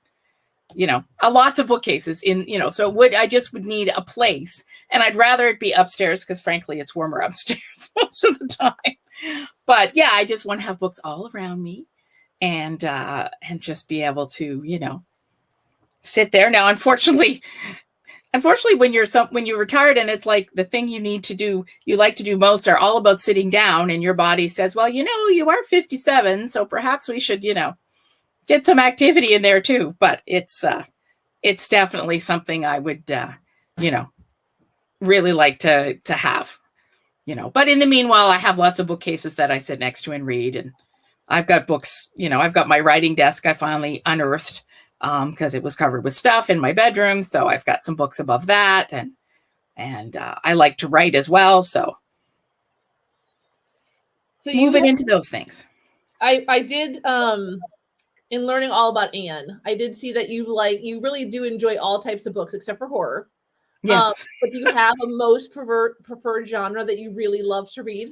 lots of bookcases so I just would need a place, and I'd rather it be upstairs because frankly, it's warmer upstairs most of the time. But yeah, I just want to have books all around me and just be able to, sit there. Now, unfortunately, when you're retired and it's like the thing you like to do most are all about sitting down, and your body says, well, you are 57, so perhaps we should, get some activity in there too. But it's definitely something I would, really like to have, but in the meanwhile, I have lots of bookcases that I sit next to and read. And I've got books, I've got my writing desk I finally unearthed because it was covered with stuff in my bedroom. So I've got some books above that, and I like to write as well. So moving into those things.
I did, in learning all about Anne, I did see that you really do enjoy all types of books except for horror.
Yes.
But do you have a most preferred genre that you really love to read?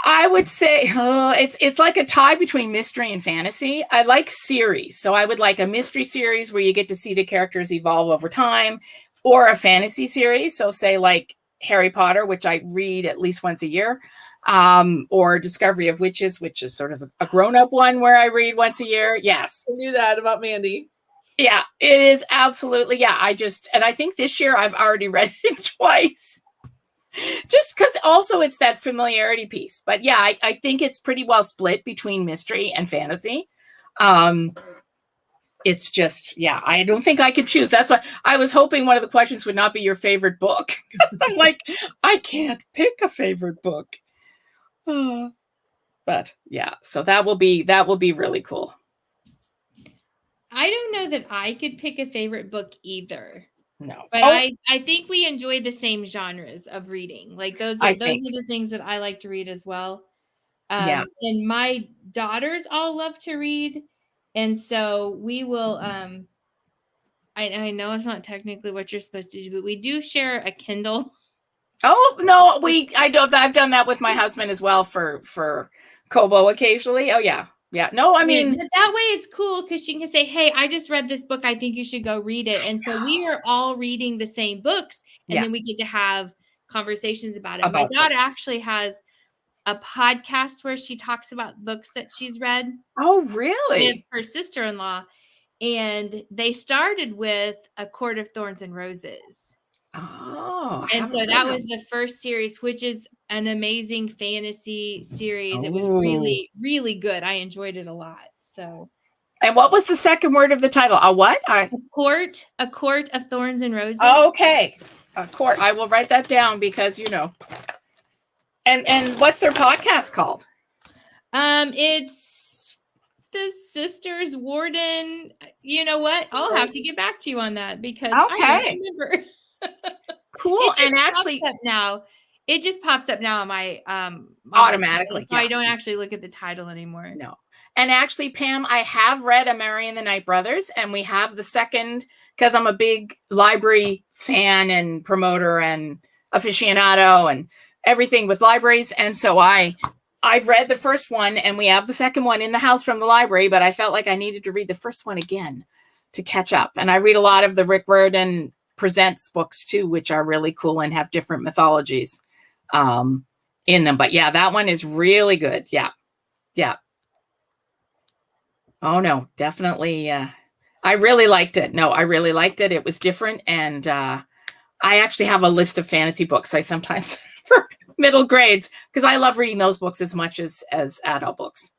I would say it's like a tie between mystery and fantasy. I like series. So I would like a mystery series where you get to see the characters evolve over time, or a fantasy series. So say like Harry Potter, which I read at least once a year, or Discovery of Witches, which is sort of a grown-up one where I read once a year. Yes.
I knew that about Mandi.
Yeah, it is absolutely. Yeah, and I think this year I've already read it twice. Just because also it's that familiarity piece. But yeah, I think it's pretty well split between mystery and fantasy. It's just, I don't think I could choose. That's why I was hoping one of the questions would not be your favorite book. I'm like, I can't pick a favorite book. But yeah, so that will be really cool.
I don't know that I could pick a favorite book either.
No.
But I think we enjoy the same genres of reading. Like those are the things that I like to read as well. And my daughters all love to read. And so we will I know it's not technically what you're supposed to do, but we do share a Kindle.
Oh no, I've done that with my husband as well for Kobo occasionally. Oh yeah. Yeah. No, I mean,
but that way it's cool because she can say, hey, I just read this book. I think you should go read it. And so we are all reading the same books, and then we get to have conversations about it. My daughter actually has a podcast where she talks about books that she's read
Oh,
with
really?
her sister-in-law. And they started with A Court of Thorns and Roses.
Oh, I
And
haven't
so
read
that
them.
was the first series, which is an amazing fantasy series. It was
Oh.
really, really good. I enjoyed it a lot. So
And what was the second word of the title? A what?
A Court of Thorns and Roses.
Okay. A court. I will write that down because And what's their podcast called?
It's the Sisters Warden. You know what? I'll have to get back to you on that because I don't remember.
Cool. And actually
it just pops up now on my
automatically.
So I don't actually look at the title anymore.
No. And actually, Pam, I have read Amari and the Night Brothers, and we have the second because I'm a big library fan and promoter and aficionado and everything with libraries. And so I've read the first one, and we have the second one in the house from the library, but I felt like I needed to read the first one again to catch up. And I read a lot of the Rick Riordan Presents books too, which are really cool and have different mythologies in them. But yeah, that one is really good. Yeah. Yeah. Oh no, definitely. I really liked it. No, I really liked it. It was different. And I actually have a list of fantasy books I sometimes for middle grades because I love reading those books as much as adult books.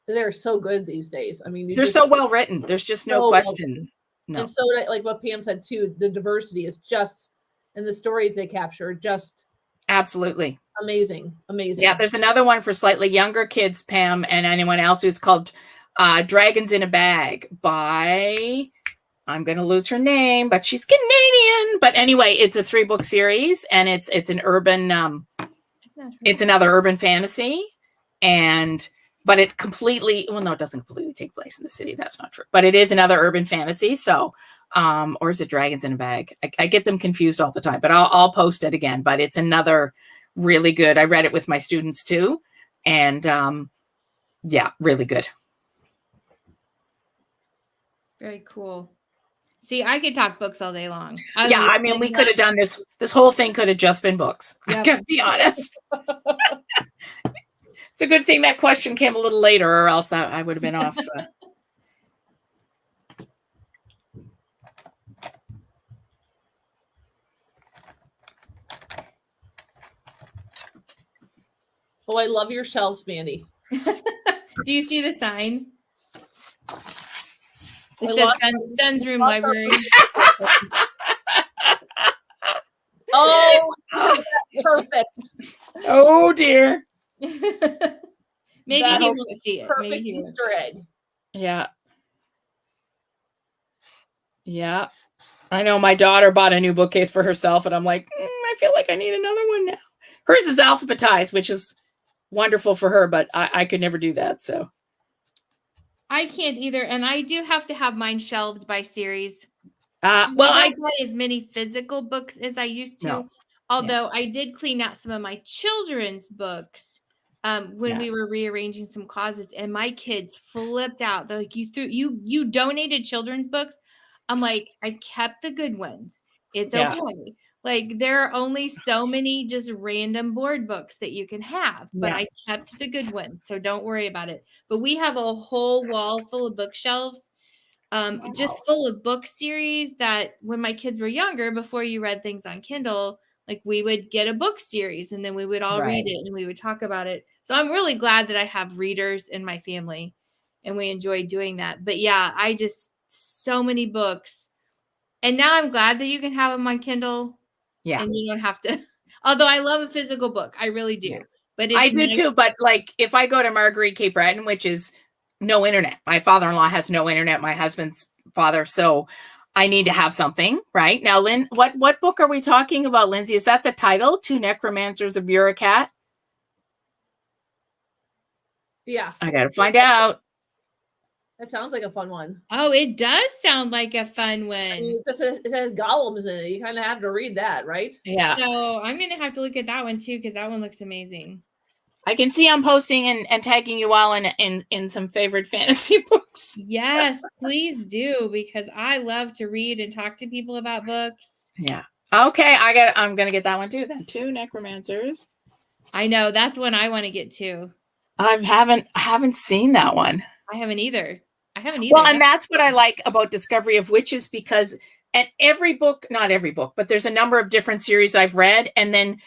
They're so good these days. I mean,
they're so well written. There's just no question. No.
And so, like what Pam said too, the diversity is just, and the stories they capture, just
absolutely
amazing.
Yeah, there's another one for slightly younger kids, Pam, and anyone else who's called Dragons in a Bag by, I'm going to lose her name, but she's Canadian. But anyway, it's a 3-book series, and it's an urban, it's another urban fantasy, but it completely, well, no, it doesn't completely take place in the city. That's not true. But it is another urban fantasy. So, or is it Dragons in a Bag? I get them confused all the time, but I'll post it again. But it's another really good. I read it with my students too. And yeah, really good.
Very cool. See, I could talk books all day long.
I mean, we could have done this. This whole thing could have just been books. Yep. I gotta be honest. It's a good thing that question came a little later, or else that I would have been off.
Oh, I love your shelves, Mandi.
Do you see the sign? It says Sun's Room Library.
Oh, perfect.
Oh, dear.
Maybe he won't see it.
Perfect
Maybe
Easter egg.
Yeah. Yeah. I know my daughter bought a new bookcase for herself, and I'm like, I feel like I need another one now. Hers is alphabetized, which is wonderful for her, but I could never do that. So
I can't either. And I do have to have mine shelved by series.
I
don't buy as many physical books as I used to.
No.
Although I did clean out some of my children's books when we were rearranging some closets, and my kids flipped out. They're like, you donated children's books. I'm like, I kept the good ones. It's okay. Like, there are only so many just random board books that you can have, but I kept the good ones. So don't worry about it. But we have a whole wall full of bookshelves, just full of book series that when my kids were younger, before you read things on Kindle, like we would get a book series and then we would all read it and we would talk about it. So I'm really glad that I have readers in my family and we enjoy doing that. But yeah, so many books. And now I'm glad that you can have them on Kindle. Yeah. And you don't have to, although I love a physical book. I really do. Yeah. But
I do too. But like if I go to Marguerite Cape Breton, which is no internet, my father-in-law has no internet, my husband's father. So I need to have something, right? Now, Lynn, what book are we talking about, Lindsay? Is that the title? 2 Necromancers, a Bureaucrat?
Yeah.
I got to find out.
That sounds like a fun one.
Oh, it does sound like a fun one. I mean,
it says Golems in it. You kind of have to read that, right?
Yeah.
So I'm going to have to look at that one too, because that one looks amazing.
I can see I'm posting and tagging you all in some favorite fantasy books.
Yes, please do, because I love to read and talk to people about books.
Yeah. Okay, I'm going to get that one too then. 2 Necromancers.
I know that's one I want to get to.
I haven't seen that one.
I haven't either.
Well, and that's what I like about Discovery of Witches, because and every book, not every book, but there's a number of different series I've read. And then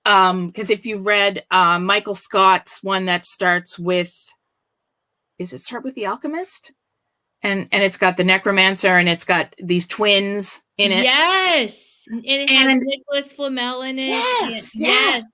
because if you read Michael Scott's one that starts with, is it start with The Alchemist? And it's got the Necromancer and it's got these twins in it.
Yes. And it has Nicholas Flamel in it. Yes.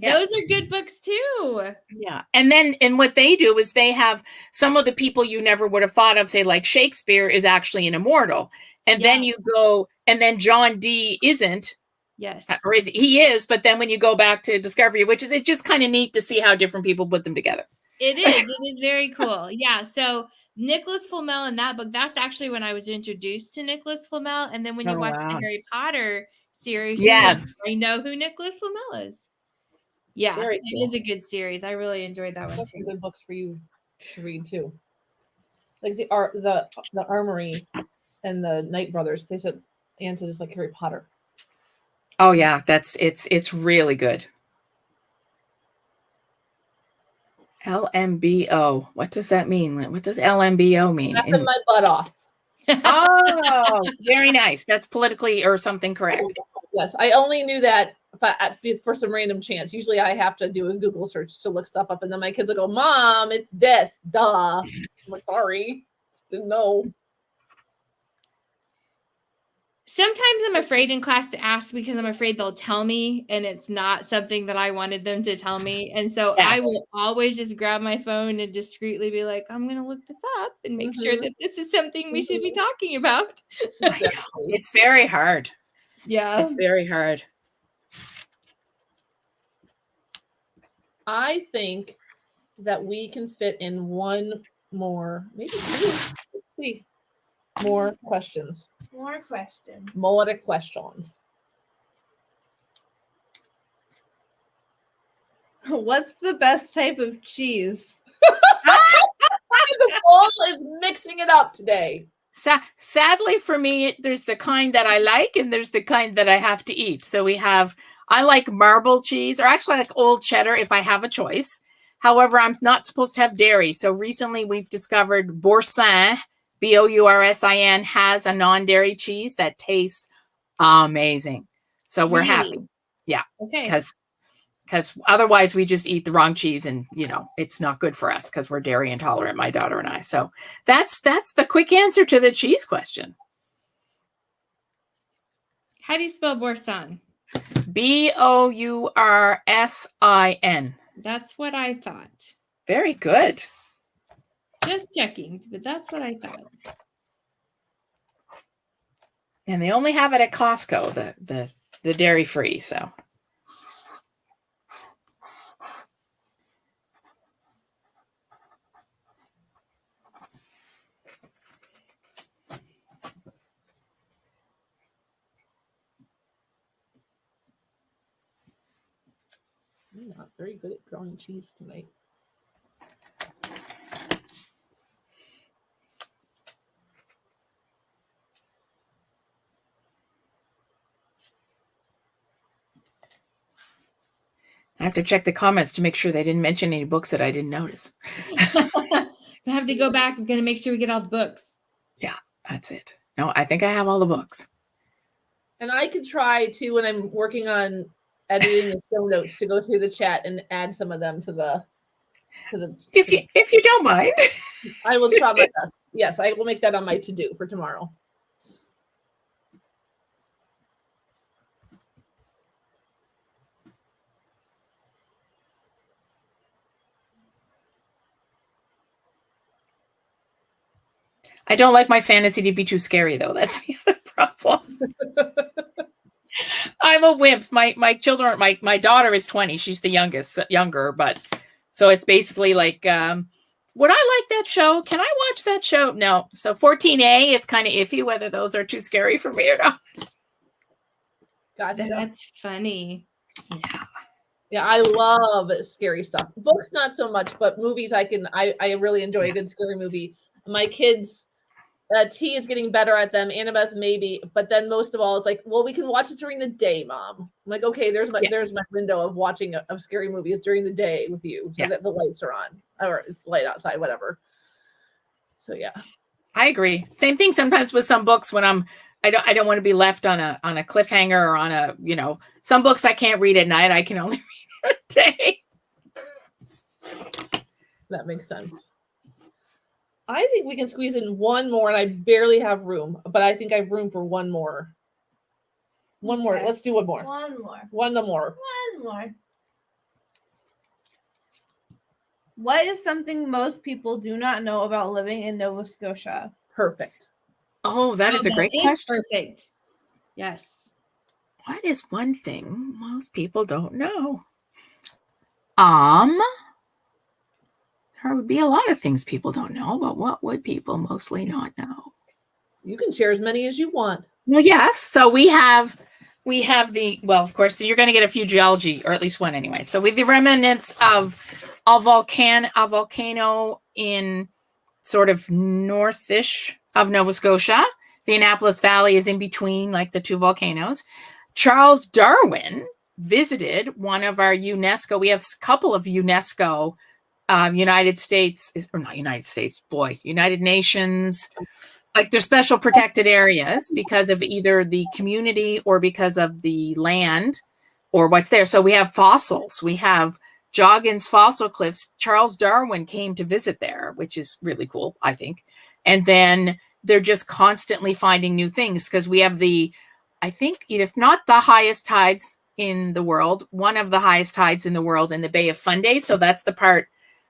Those are good books too.
Yeah. And what they do is they have some of the people you never would have thought of, say like Shakespeare is actually an immortal. And then you go, and then John Dee isn't.
Yes.
Or he is, but then when you go back to Discovery of Witches, it's just kind of neat to see how different people put them together.
It is. It is very cool. Yeah. So Nicholas Flamel in that book, that's actually when I was introduced to Nicholas Flamel. And then when you watch the Harry Potter series,
yes,
I know who Nicholas Flamel is. Yeah,
Very
it
cool.
is a good series. I really enjoyed that one too.
Good books for you to read too. Like the Armory and the Knight Brothers. They said Anne said it's like Harry Potter.
Oh yeah, it's really good. LMBO. What does that mean? What does LMBO mean?
Knocking my butt off.
Oh, very nice. That's politically or something correct.
Yes, I only knew that for some random chance. Usually I have to do a Google search to look stuff up, and then my kids will go, "Mom, it's this, duh." I'm like, sorry, didn't know.
Sometimes I'm afraid in class to ask because I'm afraid they'll tell me and it's not something that I wanted them to tell me. And so I will always just grab my phone and discreetly be like, I'm going to look this up and make sure that this is something we should be talking about.
It's very hard.
Yeah.
It's very hard.
I think that we can fit in one more, maybe two. Let's see. More questions.
More questions.
More questions.
What's the best type of cheese?
The bowl is mixing it up today.
Sadly for me, there's the kind that I like and there's the kind that I have to eat. So I like marble cheese, or actually I like old cheddar if I have a choice. However, I'm not supposed to have dairy. So recently we've discovered Boursin, Boursin, has a non-dairy cheese that tastes amazing. So we're happy. Yeah. Okay. Because otherwise we just eat the wrong cheese and, it's not good for us because we're dairy intolerant, my daughter and I. So that's the quick answer to the cheese question.
How do you spell Boursin?
Boursin.
That's what I thought.
Very good.
Just checking, but that's what I thought.
And they only have it at Costco, the dairy free. So.
I'm not very good at drawing cheese tonight.
I have to check the comments to make sure they didn't mention any books that I didn't notice.
I have to go back. I'm going to make sure we get all the books.
Yeah, that's it. No, I think I have all the books.
And I could try to, when I'm working on editing the show notes, to go through the chat and add some of them to the.
If you don't mind,
I will try my best. Yes, I will make that on my to-do for tomorrow.
I don't like my fantasy to be too scary, though. That's the other problem. I'm a wimp. My children, my daughter is 20. She's the younger, but so it's basically like, would I like that show? Can I watch that show? No. So 14A, it's kind of iffy whether those are too scary for me or not.
Gotcha.
That's funny.
Yeah.
Yeah, I love scary stuff. Books, not so much, but movies, I really enjoy a good scary movie. My kids T is getting better at them. Annabeth maybe, but then most of all, it's like, well, we can watch it during the day, Mom. I'm like, okay, there's my window of watching of scary movies during the day with you, so that the lights are on, or it's light outside, whatever. So yeah,
I agree. Same thing sometimes with some books when I don't want to be left on a cliffhanger or on a, some books I can't read at night. I can only read at day.
That makes sense. I think we can squeeze in one more, and I barely have room, but I think I have room for one more. One more. Let's do one more. One more.
What is something most people do not know about living in Nova Scotia?
Perfect.
Oh, that is a great question.
Perfect. Yes.
What is one thing most people don't know? There would be a lot of things people don't know, but what would people mostly not know?
You can share as many as you want.
Well, yes. So we have of course, so you're going to get a few geology, or at least one anyway. So with the remnants of a volcano in sort of northish of Nova Scotia. The Annapolis Valley is in between, like the two volcanoes. Charles Darwin visited one of our UNESCO. We have a couple of UNESCO United Nations, like they're special protected areas because of either the community or because of the land or what's there. So we have fossils. We have Joggins Fossil Cliffs. Charles Darwin came to visit there, which is really cool, I think. And then they're just constantly finding new things because we have I think, if not the highest tides in the world, one of the highest tides in the world in the Bay of Fundy. So that's the part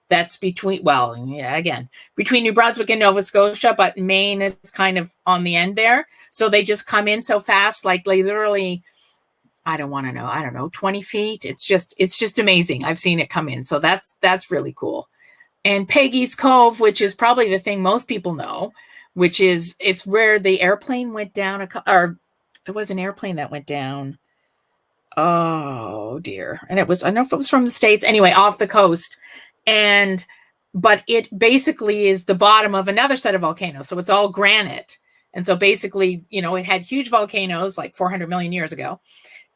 that's between New Brunswick and Nova Scotia, but Maine is kind of on the end there. So they just come in so fast, like literally, I don't know, 20 feet. It's just amazing. I've seen it come in. So that's really cool. And Peggy's Cove, which is probably the thing most people know, it's where the airplane went down, or there was an airplane that went down. Oh dear. And I don't know if it was from the States, anyway, off the coast. But it basically is the bottom of another set of volcanoes. So it's all granite. And so basically, it had huge volcanoes like 400 million years ago.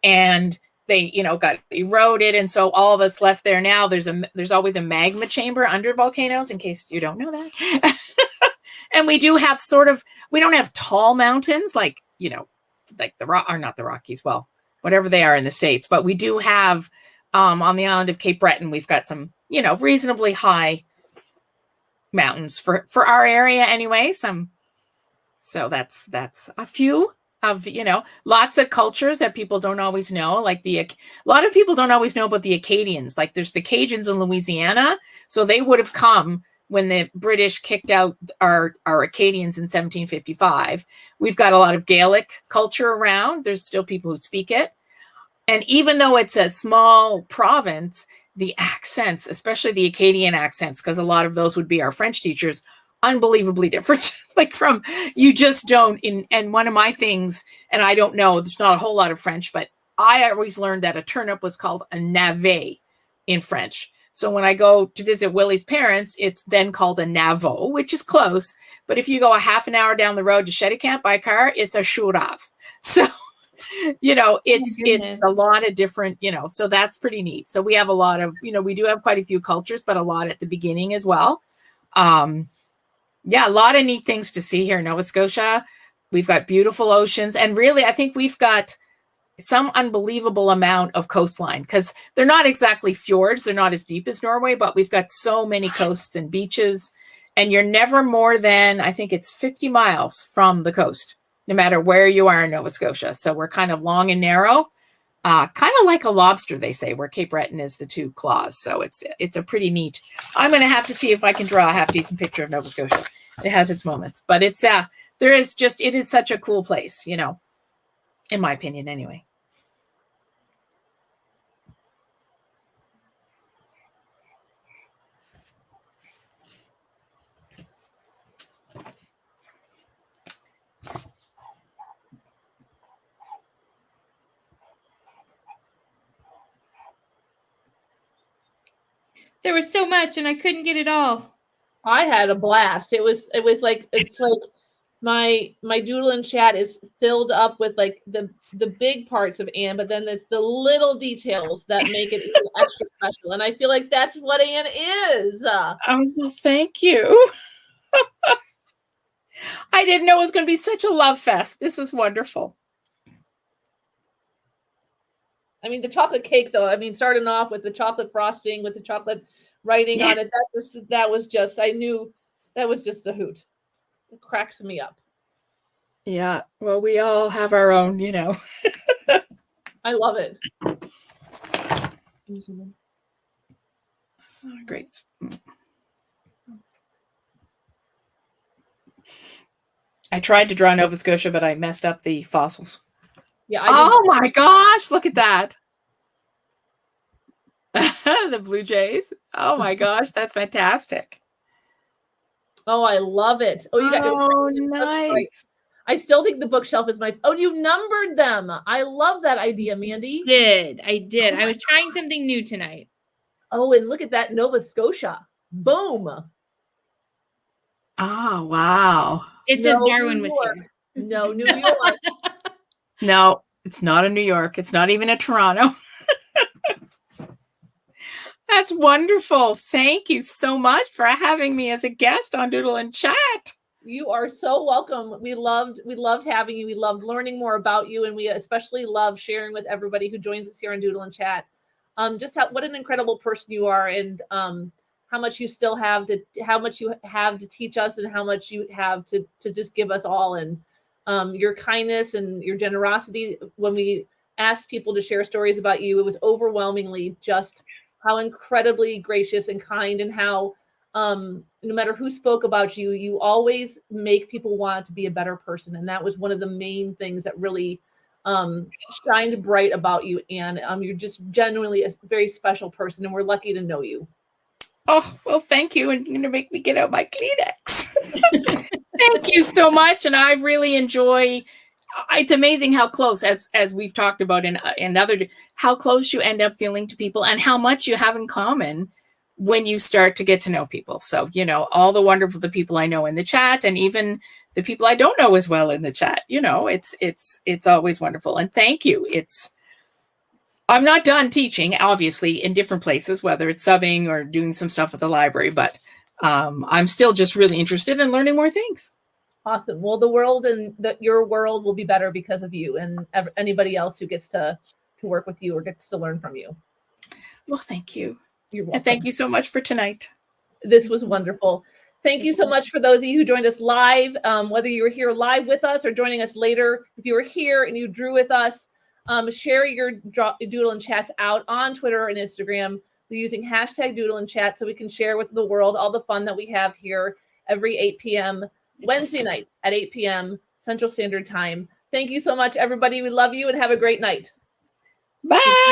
And they, got eroded. And so all that's left there now, there's always a magma chamber under volcanoes, in case you don't know that. And we do have we don't have tall mountains like the rock, or not the Rockies, well, whatever they are in the States, but we do have on the island of Cape Breton, we've got some, reasonably high mountains for our area anyway. So that's a few of, lots of cultures that people don't always know. Like a lot of people don't always know about the Acadians. Like there's the Cajuns in Louisiana. So they would have come when the British kicked out our Acadians in 1755. We've got a lot of Gaelic culture around. There's still people who speak it. And even though it's a small province, the accents, especially the Acadian accents, because a lot of those would be our French teachers, unbelievably different. You just don't. And one of my things, and I don't know, there's not a whole lot of French, but I always learned that a turnip was called a navet in French. So when I go to visit Willie's parents, it's then called a navo, which is close. But if you go a half an hour down the road to Shettycamp by car, it's a shurav. So, it's a lot of different, so that's pretty neat. So we have a lot of, we do have quite a few cultures, but a lot at the beginning as well. A lot of neat things to see here in Nova Scotia. We've got beautiful oceans. And really, I think we've got some unbelievable amount of coastline, because they're not exactly fjords. They're not as deep as Norway, but we've got so many coasts and beaches, and you're never more than, I think it's 50 miles from the coast, no matter where you are in Nova Scotia. So we're kind of long and narrow, kind of like a lobster, they say, where Cape Breton is the two claws. So it's a pretty neat. I'm going to have to see if I can draw a half decent picture of Nova Scotia. It has its moments, but it is such a cool place, in my opinion, anyway.
There was so much and I couldn't get it all.
I had a blast. It's like my Doodle and Chat is filled up with like the big parts of Anne, but then it's the little details that make it even extra special. And I feel like that's what Anne is.
Well, thank you. I didn't know it was going to be such a love fest. This is wonderful.
I mean, the chocolate cake, though. I mean, starting off with the chocolate frosting, with the chocolate writing on it. That was just. I knew that was just a hoot. It cracks me up.
Yeah. Well, we all have our own, you know.
I love it.
That's not a great. I tried to draw Nova Scotia, but I messed up the fossils.
Yeah.
Oh my gosh! Look at that. The Blue Jays. Oh my gosh, that's fantastic.
Oh, I love it. Oh, you got
nice.
Right. I still think the bookshelf is my. Oh, you numbered them. I love that idea, Mandi.
I did. I was trying something new tonight.
Oh, and look at that Nova Scotia. Boom.
Oh, wow.
It says Darwin was here.
No, New York.
No, it's not a New York. It's not even a Toronto. That's wonderful. Thank you so much for having me as a guest on Doodle and Chat.
You are so welcome. We loved having you. We loved learning more about you, and we especially love sharing with everybody who joins us here on Doodle and Chat. What an incredible person you are, and how much you still have to teach us, and how much you have to just give us all, and your kindness and your generosity. When we asked people to share stories about you, it was overwhelmingly just how incredibly gracious and kind, and how no matter who spoke about you, you always make people want to be a better person. And that was one of the main things that really shined bright about you. And you're just genuinely a very special person, and we're lucky to know you.
Oh, well, thank you. And you're going to make me get out my Kleenex. Thank you so much. And I really enjoy. It's amazing how close, as we've talked about in other, how close you end up feeling to people, and how much you have in common when you start to get to know people. So, you know, all the wonderful the people I know in the chat, and even the people I don't know as well in the chat, you know, it's always wonderful. And thank you. I'm not done teaching, obviously, in different places, whether it's subbing or doing some stuff at the library, but I'm still just really interested in learning more things.
Awesome. Well, the world and your world will be better because of you, and anybody else who gets to work with you or gets to learn from you.
Well, thank you.
You're welcome.
And thank you so much for tonight.
This was wonderful. Thank you so much for those of you who joined us live, whether you were here live with us or joining us later. If you were here and you drew with us, share your Doodle and Chats out on Twitter and Instagram using hashtag Doodle and Chat, so we can share with the world all the fun that we have here every 8 p.m. Wednesday night at 8 p.m. Central Standard Time. Thank you so much, everybody. We love you, and have a great night.
Bye.